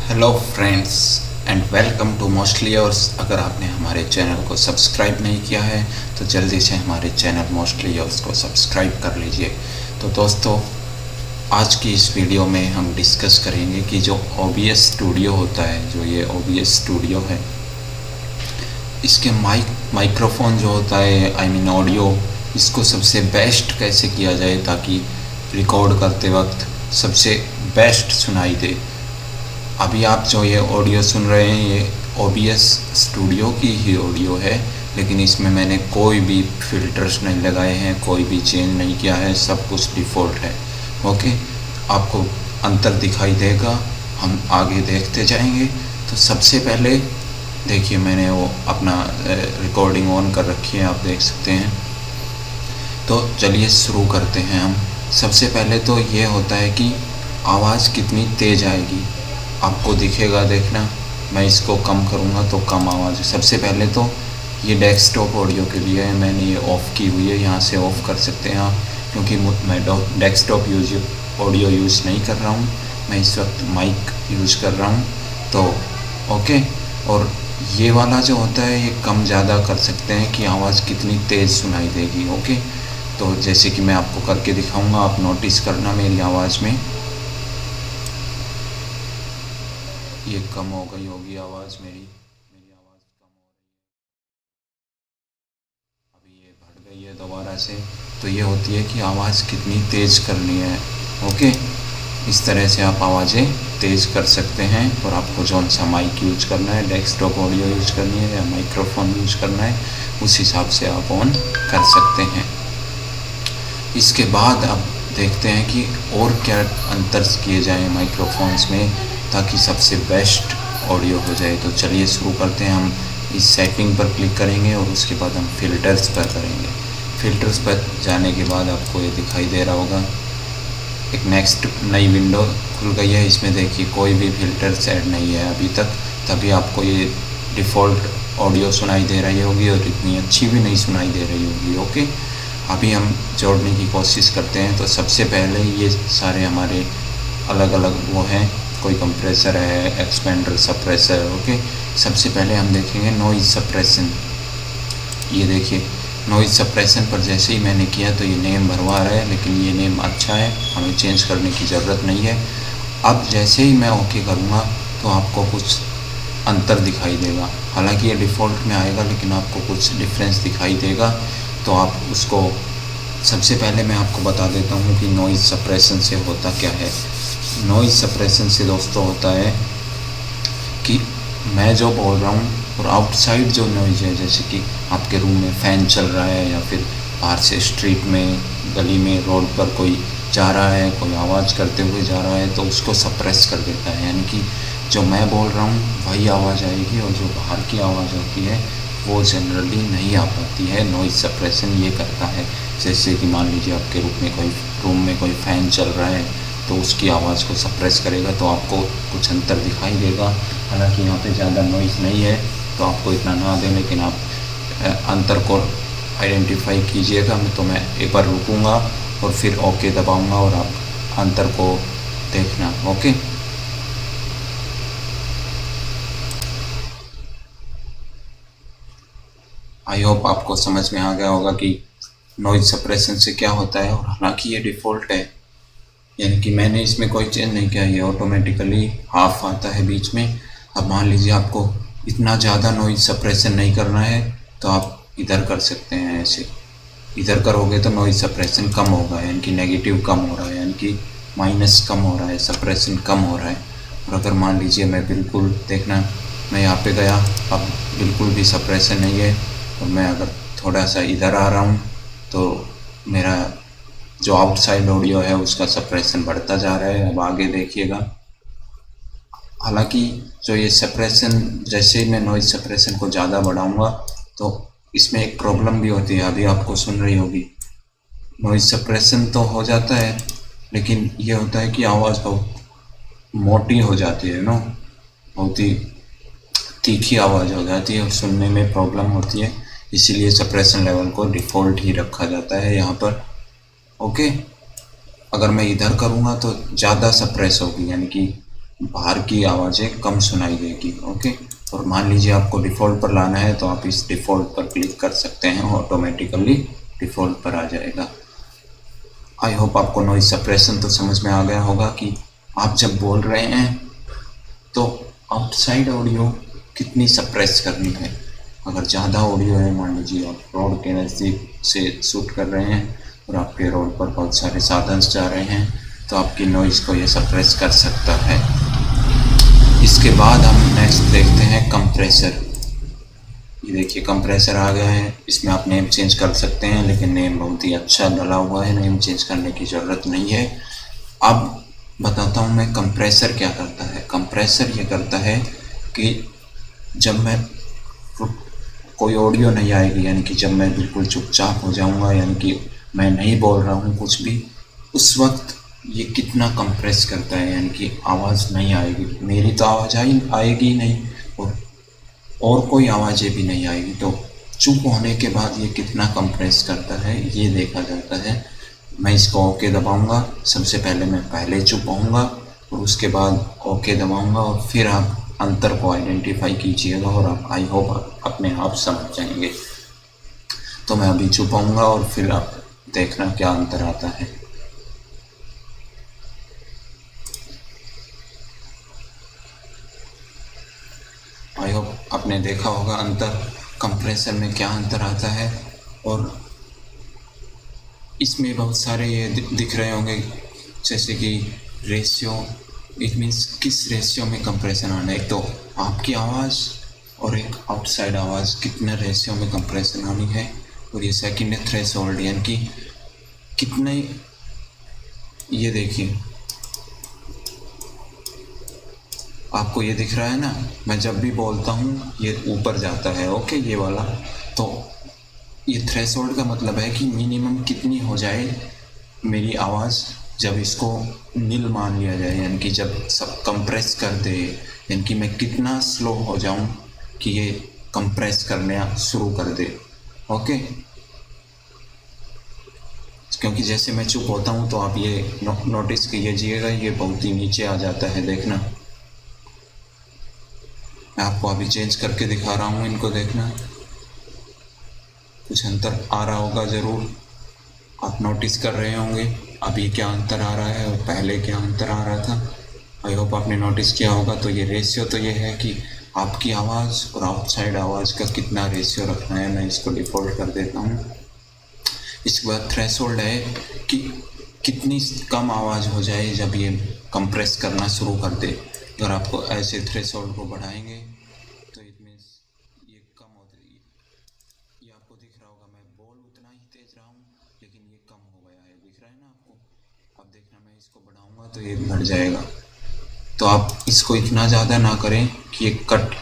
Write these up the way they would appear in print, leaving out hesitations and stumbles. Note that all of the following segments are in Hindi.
Hello friends and welcome to mostly yours. अगर आपने हमारे चैनल को सब्सक्राइब नहीं किया है तो जल्दी से हमारे चैनल मोस्टली योर्स को सब्सक्राइब कर लीजिए। तो दोस्तों, आज की इस वीडियो में हम डिस्कस करेंगे कि जो OBS स्टूडियो होता है, जो ये OBS स्टूडियो है, इसके माइक्रोफोन जो होता है, आई मीन ऑडियो, इसको सबसे बेस्ट कैसे किया जाए ताकि रिकॉर्ड करते वक्त सबसे बेस्ट सुनाई दे। अभी आप जो ये ऑडियो सुन रहे हैं ये OBS स्टूडियो की ही ऑडियो है, लेकिन इसमें मैंने कोई भी फिल्टर्स नहीं लगाए हैं, कोई भी चेंज नहीं किया है, सब कुछ डिफ़ॉल्ट है। ओके, आपको अंतर दिखाई देगा, हम आगे देखते जाएंगे। तो सबसे पहले देखिए, मैंने वो अपना रिकॉर्डिंग ऑन कर रखी है, आप देख सकते हैं। तो चलिए शुरू करते हैं हम। सबसे पहले तो ये होता है कि आवाज़ कितनी तेज़ आएगी, आपको दिखेगा, देखना। मैं इसको कम करूँगा तो कम आवाज़ है। सबसे पहले तो ये डेस्कटॉप ऑडियो के लिए है, मैंने ये ऑफ़ की हुई है, यहाँ से ऑफ़ कर सकते हैं आप, क्योंकि मैं डेस्कटॉप ऑडियो यूज़ नहीं कर रहा हूँ, मैं इस वक्त माइक यूज़ कर रहा हूँ। तो ओके, और ये वाला जो होता है ये कम ज़्यादा कर सकते हैं कि आवाज़ कितनी तेज़ सुनाई देगी। ओके, तो जैसे कि मैं आपको करके दिखाऊँगा, आप नोटिस करना मेरी आवाज़ में ये कम हो गई होगी आवाज़, मेरी आवाज़ कम हो रही है, अभी ये बढ़ गई है दोबारा से। तो ये होती है कि आवाज़ कितनी तेज़ करनी है। ओके, इस तरह से आप आवाज़ें तेज़ कर सकते हैं। और आपको जौन सा माइक यूज करना है, डेस्कटॉप ऑडियो यूज करनी है या माइक्रोफोन यूज करना है, उस हिसाब से आप ऑन कर सकते हैं। इसके बाद आप देखते हैं कि और क्या अंतर किए जाएँ माइक्रोफोन्स में ताकि सबसे बेस्ट ऑडियो हो जाए। तो चलिए शुरू करते हैं। हम इस सेटिंग पर क्लिक करेंगे और उसके बाद हम फ़िल्टर्स पर करेंगे। फ़िल्टर्स पर जाने के बाद आपको ये दिखाई दे रहा होगा, एक नेक्स्ट नई विंडो खुल गई है। इसमें देखिए कोई भी फ़िल्टर्स ऐड नहीं है अभी तक, तभी आपको ये डिफ़ॉल्ट ऑडियो सुनाई दे रही होगी और इतनी अच्छी भी नहीं सुनाई दे रही होगी। ओके, अभी हम जोड़ने की कोशिश करते हैं। तो सबसे पहले ये सारे हमारे अलग अलग वो हैं, कोई कंप्रेसर है, एक्सपेंडर, सप्रेसर। ओके, सबसे पहले हम देखेंगे नॉइज़ सप्रेशन। ये देखिए, नॉइज़ सप्रेशन पर जैसे ही मैंने किया तो ये नेम भरवा रहा है, लेकिन ये नेम अच्छा है, हमें चेंज करने की ज़रूरत नहीं है। अब जैसे ही मैं ओके करूँगा तो आपको कुछ अंतर दिखाई देगा। हालांकि ये डिफ़ॉल्ट में आएगा, लेकिन आपको कुछ डिफरेंस दिखाई देगा। तो आप उसको, सबसे पहले मैं आपको बता देता हूँ कि नॉइज़ सप्रेशन से होता क्या है। नॉइज़ सप्रेशन से दोस्तों होता है कि मैं जो बोल रहा हूँ और आउटसाइड जो नॉइज़ है, जैसे कि आपके रूम में फ़ैन चल रहा है या फिर बाहर से स्ट्रीट में, गली में, रोड पर कोई जा रहा है, कोई आवाज़ करते हुए जा रहा है, तो उसको सप्रेस कर देता है। यानी कि जो मैं बोल रहा हूँ वही आवाज़ आएगी और जो बाहर की आवाज़ होती है वो जनरली नहीं आ पाती है। नॉइज़ सप्रेशन ये करता है। जैसे कि मान लीजिए आपके रूम में कोई फ़ैन चल रहा है तो उसकी आवाज़ को सप्रेस करेगा, तो आपको कुछ अंतर दिखाई देगा। हालांकि यहाँ पे ज़्यादा नॉइज़ नहीं है तो आपको इतना ना दें, लेकिन आप अंतर को आइडेंटिफाई कीजिएगा। तो मैं एक बार रुकूँगा और फिर ओके दबाऊँगा और आप अंतर को देखना। ओके, आई होप आपको समझ में आ गया होगा कि नॉइज़ सप्रेशन से क्या होता है। और हालांकि ये डिफ़ॉल्ट है, यानी कि मैंने इसमें कोई चेंज नहीं किया, ये ऑटोमेटिकली हाफ आता है बीच में। अब मान लीजिए आपको इतना ज़्यादा नॉइज़ सप्रेशन नहीं करना है तो आप इधर कर सकते हैं। ऐसे इधर करोगे तो नॉइज़ सप्रेशन कम होगा, यानी कि नेगेटिव कम हो रहा है, यानी कि माइनस कम हो रहा है, सप्रेशन कम हो रहा है। और अगर मान लीजिए मैं बिल्कुल, देखना, मैं यहाँ पे गया, अब बिल्कुल भी सप्रेशन नहीं है, और मैं अगर थोड़ा सा इधर आ रहा हूँ तो मेरा जो आउटसाइड ऑडियो है उसका सप्रेशन बढ़ता जा रहा है। अब आगे देखिएगा। हालांकि जो ये सप्रेशन, जैसे ही मैं नॉइज़ सप्रेशन को ज़्यादा बढ़ाऊंगा तो इसमें एक प्रॉब्लम भी होती है, अभी आपको सुन रही होगी। नॉइज़ सप्रेशन तो हो जाता है, लेकिन ये होता है कि आवाज़ बहुत मोटी हो जाती है, बहुत ही तीखी आवाज़ हो जाती है और सुनने में प्रॉब्लम होती है। इसीलिए सप्रेशन लेवल को डिफ़ॉल्ट ही रखा जाता है यहाँ पर। ओके, अगर मैं इधर करूँगा तो ज़्यादा सप्रेस होगी, यानी कि बाहर की आवाज़ें कम सुनाई देगी। ओके, और मान लीजिए आपको डिफ़ॉल्ट पर लाना है तो आप इस डिफ़ॉल्ट पर क्लिक कर सकते हैं, ऑटोमेटिकली डिफ़ॉल्ट पर आ जाएगा। आई होप आपको नॉइज़ सप्रेशन तो समझ में आ गया होगा कि आप जब बोल रहे हैं तो आउटसाइड ऑडियो कितनी सप्रेस करनी है। अगर ज़्यादा ऑडियो है, मान लीजिए आप रोड के नज़दीक से शूट कर रहे हैं और आपके रोड पर बहुत सारे साधन जा रहे हैं, तो आपकी नॉइज़ को ये सप्रेस कर सकता है। इसके बाद हम नेक्स्ट देखते हैं कंप्रेसर। ये देखिए कंप्रेसर आ गया है, इसमें आप नेम चेंज कर सकते हैं, लेकिन नेम बहुत ही अच्छा डला हुआ है, नेम चेंज करने की ज़रूरत नहीं है। अब बताता हूँ मैं कंप्रेसर क्या करता है। कंप्रेसर ये करता है कि जब मैं कोई ऑडियो नहीं आएगी, यानी कि जब मैं बिल्कुल चुपचाप हो जाऊँगा, यानी कि मैं नहीं बोल रहा हूँ कुछ भी, उस वक्त ये कितना कंप्रेस करता है, यानी कि आवाज़ नहीं आएगी, मेरी तो आवाज़ आएगी नहीं और कोई आवाज़ें भी नहीं आएगी। तो चुप होने के बाद ये कितना कंप्रेस करता है ये देखा जाता है। मैं इसको ओके दबाऊंगा, सबसे पहले मैं पहले चुप होऊंगा और उसके बाद ओके दबाऊंगा, और फिर आप अंतर को आइडेंटिफाई कीजिएगा और आप आई होप अपने आप समझ जाएंगे। तो मैं अभी चुप होऊंगा और फिर आप देखना क्या अंतर आता है। आई होप आपने देखा होगा अंतर, कंप्रेसर में क्या अंतर आता है। और इसमें बहुत सारे ये दिख रहे होंगे, जैसे कि रेशियो, इट मीन्स किस रेशियो में कंप्रेशन आना है। एक तो आपकी आवाज़ और एक आउटसाइड आवाज़ कितने रेशियो में कंप्रेशन आनी है, और ये सेकंड है थ्रेशोल्ड, यानी कि कितने, ये देखिए आपको ये दिख रहा है ना, मैं जब भी बोलता हूँ ये ऊपर जाता है। ओके, ये वाला, तो ये थ्रेशोल्ड का मतलब है कि मिनिमम कितनी हो जाए मेरी आवाज़ जब इसको नील मान लिया जाए, यानी कि जब सब कंप्रेस कर दे, यानी कि मैं कितना स्लो हो जाऊं कि ये कंप्रेस करने शुरू कर दे। ओके, क्योंकि जैसे मैं चुप होता हूं तो आप ये नोटिस कीजिएगा, ये बहुत ही नीचे आ जाता है। देखना, मैं आपको अभी चेंज करके दिखा रहा हूँ, इनको देखना, कुछ अंतर आ रहा होगा ज़रूर, आप नोटिस कर रहे होंगे अभी क्या अंतर आ रहा है और पहले क्या अंतर आ रहा था। आई होप आपने नोटिस किया होगा। तो ये रेशियो तो ये है कि आपकी आवाज़ और आउटसाइड आवाज़ का कितना रेशियो रखना है। मैं इसको डिफ़ॉल्ट कर देता हूँ। इसके बाद थ्रेशोल्ड है कि कितनी कम आवाज़ हो जाए जब ये कंप्रेस करना शुरू कर दे। अगर आपको ऐसे थ्रेशोल्ड को बढ़ाएंगे तो इट मीन्स ये कम हो जाएगी। ये आपको दिख रहा होगा, मैं बोल उतना ही तेज रहा हूँ लेकिन ये कम हो गया है, दिख रहा है ना आपको। अब देखना, मैं इसको बढ़ाऊंगा तो ये बढ़ जाएगा। तो आप इसको इतना ज़्यादा ना करें कि ये कट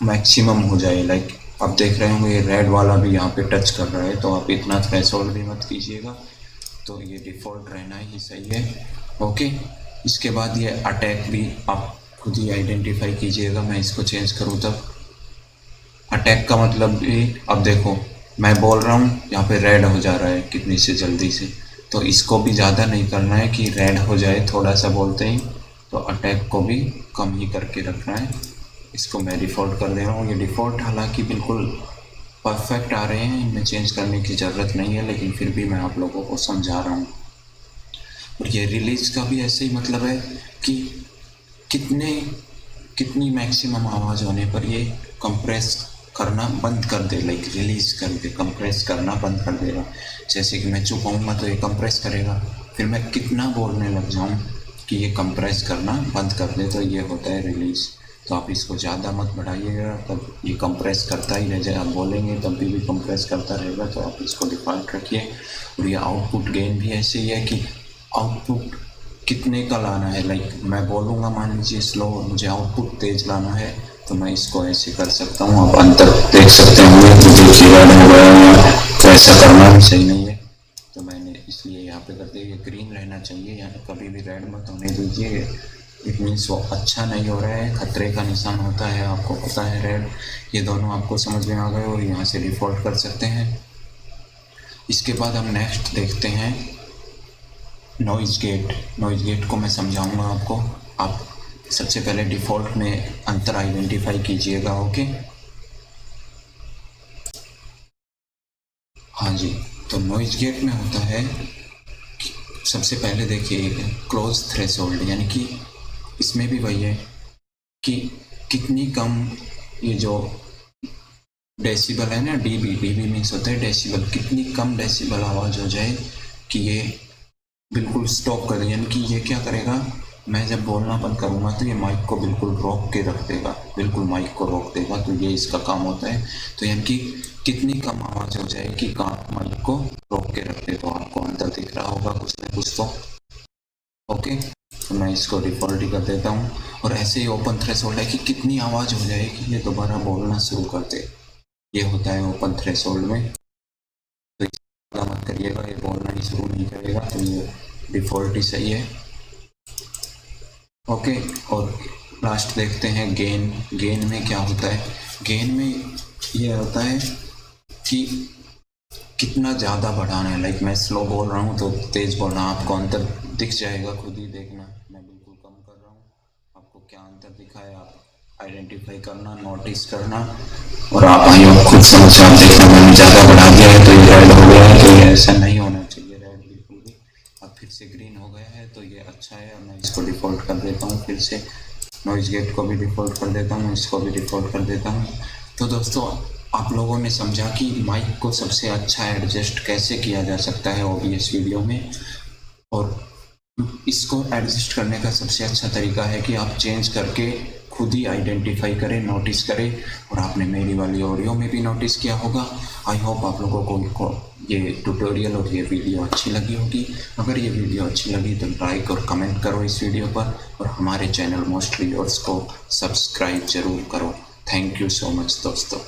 मैक्सिमम हो जाए। लाइक आप देख रहे होंगे ये रेड वाला भी यहाँ पे टच कर रहा है, तो आप इतना थ्रेशोल्ड भी मत कीजिएगा, तो ये डिफ़ॉल्ट रहना ही सही है। ओके, इसके बाद ये अटैक भी आप खुद ही आइडेंटिफाई कीजिएगा। मैं इसको चेंज करूँ तब अटैक का मतलब भी, अब देखो मैं बोल रहा हूँ यहाँ पे रेड हो जा रहा है कितनी से जल्दी से, तो इसको भी ज़्यादा नहीं करना है कि रेड हो जाए थोड़ा सा बोलते ही, तो अटैक को भी कम ही करके रखना है। इसको मैं डिफ़ॉल्ट कर दे रहा हूँ। ये डिफ़ॉल्ट हालांकि बिल्कुल परफेक्ट आ रहे हैं, इनमें चेंज करने की ज़रूरत नहीं है, लेकिन फिर भी मैं आप लोगों को समझा रहा हूँ। और ये रिलीज़ का भी ऐसे ही मतलब है कि कितनी मैक्सिमम आवाज़ होने पर ये कंप्रेस करना बंद कर दे, लाइक रिलीज़ कर दे, कंप्रेस करना बंद कर देगा। जैसे कि मैं चुप होऊंगा तो ये कंप्रेस करेगा, फिर मैं कितना बोलने लग जाऊं कि ये कंप्रेस करना बंद कर दे, तो ये होता है रिलीज़। तो आप इसको ज़्यादा मत बढ़ाइएगा, तब ये कंप्रेस करता ही रह जाए, आप बोलेंगे तब भी कंप्रेस करता रहेगा। तो आप इसको डिफ़ॉल्ट रखिए। और ये आउटपुट गेन भी ऐसे ही है कि आउटपुट कितने का लाना है। लाइक मैं बोलूँगा मान लीजिए स्लो, मुझे आउटपुट तेज़ लाना है, तो मैं इसको ऐसे कर सकता हूँ। आप अंतर देख सकते होंगे, तो देखिए रेड हो गया, तो ऐसा करना भी सही नहीं है, तो मैंने इसलिए यहाँ पे कर दिया। ये ग्रीन रहना चाहिए, यानी कभी भी रेड मत होने दीजिए, इट मीन्स वो अच्छा नहीं हो रहा है, खतरे का निशान होता है, आपको पता है रेड। ये दोनों आपको समझ में आ गए और यहाँ से डिफ़ॉल्ट कर सकते हैं। इसके बाद हम नेक्स्ट देखते हैं नॉइज़ गेट। नॉइज़ गेट को मैं समझाऊंगा आपको। आप सबसे पहले डिफ़ॉल्ट में अंतर आइडेंटिफाई कीजिएगा। ओके, हाँ जी। तो नॉइज़ गेट में होता है कि सबसे पहले देखिए क्लोज थ्रेशोल्ड, यानी कि इसमें भी वही है कि कितनी कम ये जो डेसिबल है ना, डीबी मीन्स होता है डेसिबल, कितनी कम डेसिबल आवाज़ हो जाए कि ये बिल्कुल स्टॉप कर दे। यानी कि ये क्या करेगा, मैं जब बोलना बंद करूँगा तो ये माइक को बिल्कुल रोक के रख देगा, बिल्कुल माइक को रोक देगा। तो ये इसका काम होता है। तो यानी कि कितनी कम आवाज़ हो जाए कि माइक को रोक के रख दे। तो आपको अंदर दिख रहा होगा कुछ ना कुछ तो। ओके, तो मैं इसको डिफ़ॉल्ट ही कर देता हूँ। और ऐसे ही ओपन थ्रेशोल्ड है कि कितनी आवाज़ हो जाए कि ये दोबारा बोलना शुरू कर दे। ये होता है ओपन थ्रेशोल्ड में। तो मत करिएगा, ये बोलना ही शुरू नहीं करेगा। तो ये डिफ़ॉल्ट ही सही है। ओके, और लास्ट देखते हैं गेन। गेन में क्या होता है, गेन में ये होता है कि कितना ज़्यादा बढ़ाना है। लाइक मैं स्लो बोल रहा हूँ तो तेज़ बोलना, आपको अंतर दिख जाएगा, खुद ही देखना। मैं बिल्कुल कम कर रहा हूँ, आपको क्या अंतर दिखा है आप आइडेंटिफाई करना, नोटिस करना। और आप खुद समझ आप देखना, मैंने ज़्यादा बढ़ा दिया है तो ये रेड हो गया है। तो ये ऐसा नहीं होना चाहिए, रेड बिल्कुल भी। अब फिर से ग्रीन हो गया है तो ये अच्छा है। मैं इसको डिफ़ॉल्ट कर देता हूँ, फिर से नॉइज़ गेट को भी डिफ़ॉल्ट कर देता हूँ, इसको भी डिफ़ॉल्ट कर देता हूँ। तो दोस्तों, आप लोगों ने समझा कि माइक को सबसे अच्छा एडजस्ट कैसे किया जा सकता है OBS वीडियो में। और इसको एडजस्ट करने का सबसे अच्छा तरीका है कि आप चेंज करके खुद ही आइडेंटिफाई करें, नोटिस करें। और आपने मेरी वाली ऑडियो में भी नोटिस किया होगा। आई होप आप लोगों को ये ट्यूटोरियल और ये वीडियो अच्छी लगी होगी। अगर ये वीडियो अच्छी लगी तो लाइक और कमेंट करो इस वीडियो पर, और हमारे चैनल मोस्ट व्यूअर्स को सब्सक्राइब ज़रूर करो। थैंक यू सो मच दोस्तों।